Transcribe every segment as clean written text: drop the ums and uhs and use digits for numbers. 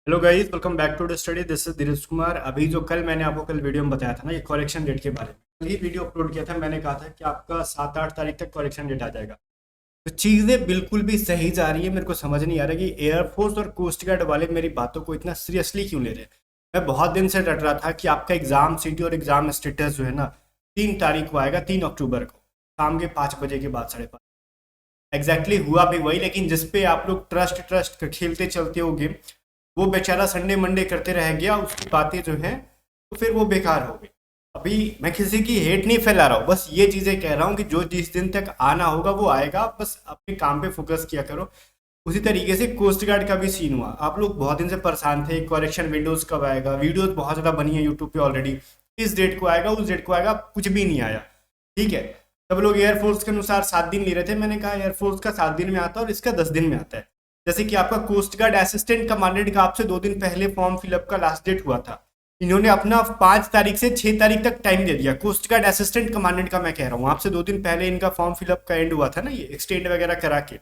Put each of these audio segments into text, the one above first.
Hello guys, welcome back to the study. This is Dheeraj Kumar. अभी जो कल मैंने आपको कल वीडियो में बताया था ना, ये करेक्शन डेट के बारे में, कल ही वीडियो अपलोड किया था। मैंने कहा था कि आपका 7-8 तारीख तक करेक्शन डेट आ जाएगा। तो चीज़ें बिल्कुल भी सही जा रही है। मेरे को समझ नहीं आ रहा कि एयरफोर्स और कोस्ट गार्ड वाले मेरी बातों को इतना सीरियसली क्यों ले रहे हैं। मैं बहुत दिन से डर रहा था कि आपका एग्जाम सिटी और एग्जाम स्टेटस जो है ना, 3 तारीख को आएगा, 3 अक्टूबर को शाम के 5 बजे के बाद 5:30। एग्जैक्टली हुआ भी वही, लेकिन जिसपे आप लोग ट्रस्ट ट्रस्ट खेलते चलते हो गेम, वो बेचारा संडे मंडे करते रह गया। उसकी बातें जो हैं तो फिर वो बेकार हो गई। अभी मैं किसी की हेट नहीं फैला रहा हूँ, बस ये चीज़ें कह रहा हूँ कि जो जिस दिन तक आना होगा वो आएगा। बस अपने काम पे फोकस किया करो। उसी तरीके से कोस्ट गार्ड का भी सीन हुआ। आप लोग बहुत दिन से परेशान थे, करेक्शन विंडोज कब आएगा, वीडियोज बहुत ज़्यादा बनी है यूट्यूब पे ऑलरेडी। इस डेट को आएगा, उस डेट को आएगा, कुछ भी नहीं आया। ठीक है, सब लोग एयरफोर्स के अनुसार 7 दिन ले रहे थे। मैंने कहा एयरफोर्स का 7 दिन में आता है और इसका 10 दिन में आता है। जैसे कि आपका कोस्ट गार्ड असिस्टेंट कमांडेंट का आपसे 2 दिन पहले फॉर्म फिलअप का लास्ट डेट हुआ था। इन्होंने अपना 5 तारीख से 6 तारीख तक टाइम दे दिया। कोस्ट गार्ड असिस्टेंट कमांडेंट का मैं कह रहा हूँ, आपसे 2 दिन पहले इनका फॉर्म फिलअप का एंड हुआ था ना, ये एक्सटेंड वगैरह करा के।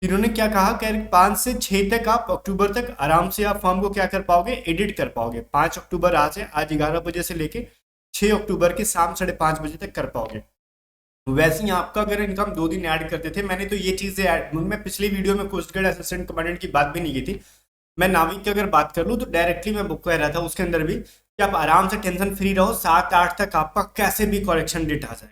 इन्होंने क्या कहा, कह 5 से 6 तक, आप अक्टूबर तक आराम से आप फॉर्म को क्या कर पाओगे, एडिट कर पाओगे। 5 अक्टूबर आज है, आज 11 बजे से लेके 6 अक्टूबर के शाम 5:30 बजे तक कर पाओगे। वैसे ही आपका अगर इनकम 2 दिन ऐड करते थे, मैंने तो ये चीजें ऐड, मैं पिछली वीडियो में कोस्ट गार्ड असिस्टेंट कमांडेंट की बात भी नहीं की थी। मैं नाविक की अगर बात कर लूँ तो डायरेक्टली मैं बुक कह रहा था उसके अंदर भी कि आप आराम से टेंशन फ्री रहो। 7-8 तक आपका कैसे भी करेक्शन डेट आ जाए,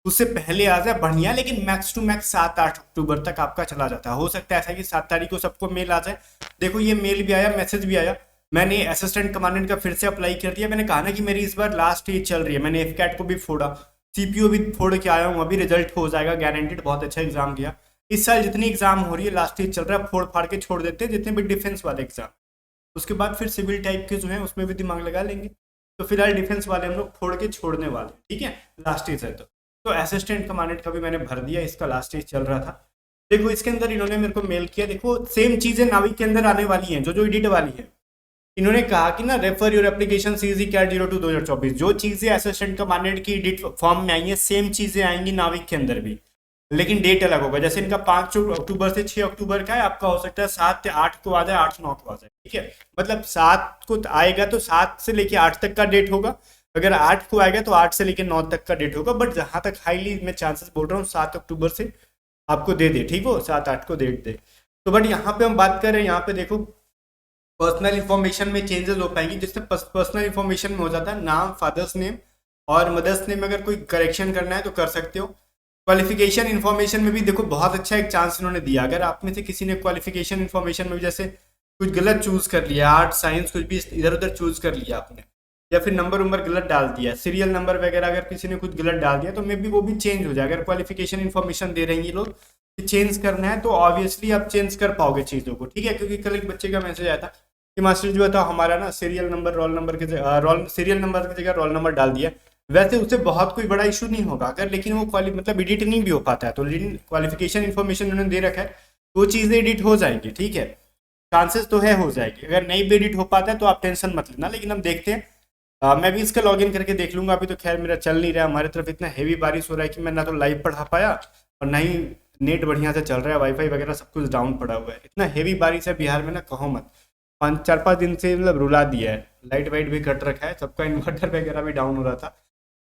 उससे पहले आ जाए बढ़िया, लेकिन मैक्स टू मैक्स 7-8 अक्टूबर तक आपका चला जाता है। हो सकता है ऐसा कि 7 तारीख को सबको मेल आ जाए। देखो ये मेल भी आया, मैसेज भी आया। मैंने असिस्टेंट कमांडेंट का फिर से अप्लाई कर दिया। मैंने कहा ना कि मेरी इस बार लास्ट एज चल रही है। मैंने एफ कैट को भी फोड़ा, सीपीओ भी फोड़ के आया हूँ। अभी रिजल्ट हो जाएगा गारंटेड, बहुत अच्छा एग्जाम किया। इस साल जितनी एग्जाम हो रही है लास्ट एज चल रहा है, फोड़ फाड़ के छोड़ देते हैं जितने भी डिफेंस वाले एग्जाम। उसके बाद फिर सिविल टाइप के जो है उसमें भी दिमाग लगा लेंगे। तो फिलहाल डिफेंस वाले हम लोग फोड़ के छोड़ने वाले, ठीक है, लास्ट एज है तो असिस्टेंट कमांडेंट का भी मैंने भर दिया, इसका लास्ट एज चल रहा था। देखो इसके अंदर इन्होंने मेरे को मेल किया। देखो सेम चीजें नाविक के अंदर आने वाली हैं, जो जो एडिट वाली है। इन्होंने कहा कि ना refer your application CG CAT 02/2024। जो चीजें असिस्टेंट कमांडेंट की एडिट फॉर्म में आई है, सेम चीजें आएंगी नाविक के अंदर भी, लेकिन डेट अलग होगा। जैसे इनका 5 अक्टूबर से 6 अक्टूबर का है, आपका हो सकता है 7 से 8 को आ जाए, 8 से 9 को आ जाए। ठीक है, मतलब 7 को आएगा तो 7 से लेके 8 तक का डेट होगा। अगर 8 को आएगा तो 8 से लेके 9 तक का डेट होगा। बट जहां तक हाईली मैं चांसेस बोल रहा हूँ 7 अक्टूबर से आपको दे दे, ठीक हो, 7-8 को डेट दे। तो बट यहाँ पे हम बात कर रहे हैं, यहाँ पे देखो पर्सनल इन्फॉर्मेशन में चेंजेस हो पाएंगी। जिससे पर्सनल इन्फॉर्मेशन में हो जाता है नाम, फादर्स नेम और मदर्स नेम। अगर कोई करेक्शन करना है तो कर सकते हो। क्वालिफिकेशन इन्फॉर्मेशन में भी देखो बहुत अच्छा एक चांस इन्होंने दिया। अगर आप में से किसी ने क्वालिफिकेशन इन्फॉर्मेशन में भी जैसे कुछ गलत चूज कर लिया, आर्ट साइंस कुछ भी इधर उधर चूज कर लिया आपने, या फिर नंबर उम्बर गलत डाल दिया, सीरियल नंबर वगैरह अगर किसी ने कुछ गलत डाल दिया, तो मे बी वो भी चेंज हो जाए। अगर क्वालिफिकेशन इन्फॉर्मेशन दे रहे हैं ये लोग कि चेंज करना है, तो ऑब्वियसली आप चेंज कर पाओगे चीज़ों को, ठीक है। क्योंकि कल एक बच्चे का मैसेज आया था कि मास्टर जी बताओ हमारा ना सीरियल नंबर रोल नंबर की जगह सीरियल नंबर की जगह रोल नंबर डाल दिया। वैसे उससे बहुत कोई बड़ा इशू नहीं होगा अगर, लेकिन वो मतलब एडिट नहीं भी हो पाता है, तो क्वालिफिकेशन इन्फॉर्मेशन उन्होंने दे रखा है, वो चीज़ें एडिट हो जाएंगी, ठीक है। चांसेस तो है हो जाएगी। अगर नहीं भी एडिट हो पाता है तो आप टेंशन मत लेना, लेकिन हम देखते हैं। मैं भी इसका लॉगिन करके देख लूंगा। अभी तो खैर मेरा चल नहीं रहा, हमारी तरफ इतना हैवी बारिश हो रहा है कि मैं ना तो लाइव पढ़ा पाया और ना ही नेट बढ़िया से चल रहा है। वाईफाई वगैरह सब कुछ डाउन पड़ा हुआ है। इतना हैवी बारिश है बिहार में ना, कहो मत। 4-5 दिन से मतलब रुला दिया है। लाइट वाइट भी कट रखा है, सबका इन्वर्टर वगैरह भी डाउन हो रहा था।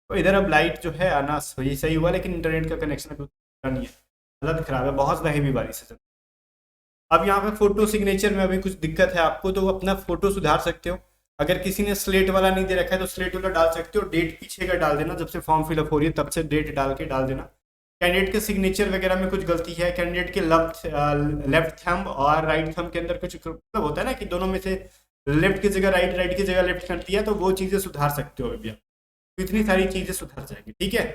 तो इधर अब लाइट जो है आना सही हुआ, लेकिन इंटरनेट का कनेक्शन अभी नहीं है, हालत खराब है, बहुत ज़्यादा हैवी बारिश है। अब यहाँ पे फोटो सिग्नेचर में अभी कुछ दिक्कत है आपको, तो अपना फोटो सुधार सकते हो। अगर किसी ने स्लेट वाला नहीं दे रखा है तो स्लेट वाला डाल सकते हो। डेट पीछे का डाल देना, जब से फॉर्म फिलअप हो रही है तब से डेट डाल के डाल देना। कैंडिडेट के सिग्नेचर वगैरह में कुछ गलती है, कैंडिडेट के लेफ्ट थंब और राइट थंब के अंदर कुछ मतलब होता है ना कि दोनों में से लेफ्ट की जगह राइट, राइट की जगह लेफ्ट कर दिया, तो वो चीज़ें सुधार सकते हो अभी आप। तो इतनी सारी चीज़ें सुधार जाएंगी, ठीक है।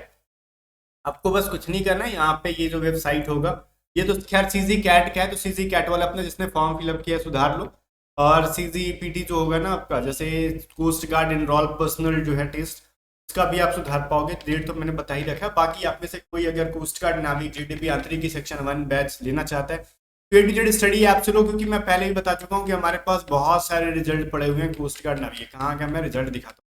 आपको बस कुछ नहीं करना है। यहाँ पे ये जो वेबसाइट होगा, ये तो खैर सीजी कैट का है, तो सीजी कैट वाला अपने जिसने फॉर्म फिलअप किया सुधार लो। और सीजी पीटी जो होगा ना आपका, जैसे कोस्ट गार्ड इनरोल पर्सनल जो है टेस्ट, इसका भी आप सुधार पाओगे। डेट तो मैंने बता ही रखा। बाकी आप में से कोई अगर कोस्ट गार्ड नाविक जीडीपी आंतरिक सेक्शन 1 बैच लेना चाहता है तो एडिटेड स्टडी ऐप से लो, क्योंकि मैं पहले ही बता चुका हूँ कि हमारे पास बहुत सारे रिजल्ट पड़े हुए हैं कोस्ट गार्ड नाविक। कहाँ का मैं रिजल्ट दिखाता हूँ।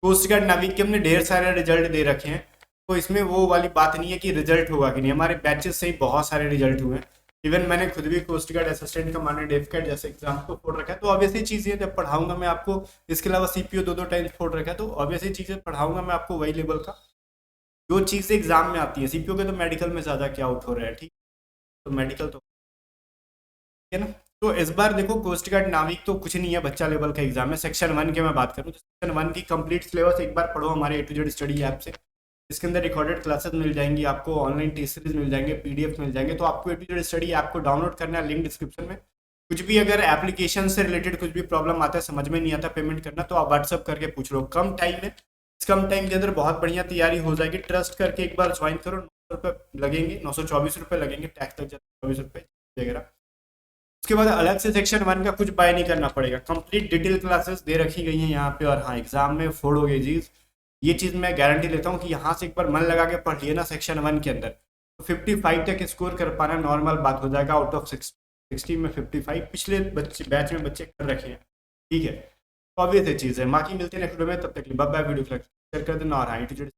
कोस्ट गार्ड नाविक के हमने ढेर सारे रिजल्ट दे रखे हैं, तो इसमें वो वाली बात नहीं है कि रिजल्ट होगा कि नहीं। हमारे बैचेस से ही बहुत सारे रिजल्ट हुए हैं। इवन मैंने खुद भी कोस्ट गार्ड असिस्टेंट कमांडेंट डेफकैट जैसे एग्जाम को फोड़ रखा है, तो ऑब्वियसली चीज़ें जब पढ़ाऊंगा मैं आपको, इसके अलावा सीपीओ 2-2 टाइम्स फोड़ रखा है, तो ऑब्वियसली चीज़ें पढ़ाऊंगा मैं आपको वही लेवल का जो चीज़ें एग्जाम में आती है। सीपीओ के तो मेडिकल में ज़्यादा क्या आउट हो रहा है, ठीक, तो मेडिकल तो है ना। तो इस बार देखो कोस्ट गार्ड नाविक तो कुछ नहीं है, बच्चा लेवल का एग्जाम है। सेक्शन 1 के मैं बात करूँ तो सेक्शन 1 की कंप्लीट सिलेबस एक बार पढ़ो हमारे A to Z study app से। इसके अंदर रिकॉर्डेड क्लासेस मिल जाएंगी आपको, ऑनलाइन टेस्ट सीरीज मिल जाएंगे, पीडीएफ मिल जाएंगे। तो आपको A to Z study app को डाउनलोड करना है, लिंक डिस्क्रिप्शन में। कुछ भी अगर एप्लीकेशन से रिलेटेड कुछ भी प्रॉब्लम आता है, समझ में नहीं आता पेमेंट करना, तो आप व्हाट्सअप करके पूछ लो। कम टाइम में, इस कम टाइम के अंदर बहुत बढ़िया तैयारी हो जाएगी। ट्रस्ट करके एक बार ज्वाइन करो। 900 रुपये लगेंगे, 924 रुपये लगेंगे, टैक्स लग जाता है 24 रुपये वगैरह। उसके बाद अलग से सेक्शन 1 का कुछ बाय नहीं करना पड़ेगा, कंप्लीट डिटेल क्लासेस दे रखी गई हैं यहाँ पे। और हाँ, एग्जाम में फोड़ोगे चीज़, ये चीज़ मैं गारंटी लेता हूँ कि यहाँ से एक बार मन लगा के पढ़ लिए ना सेक्शन 1 के अंदर, तो 55 तक स्कोर कर पाना नॉर्मल बात हो जाएगा। आउट ऑफ 60 में 55 पिछले बच्चे बैच में बच्चे कर रखे हैं, ठीक है। तो ऑब्वियस चीज़ है। बाकी मिलते हैं नेक्स्ट वीडियो में, तब तक बाय बाय। वीडियो शेयर कर देना और हाँ A to Z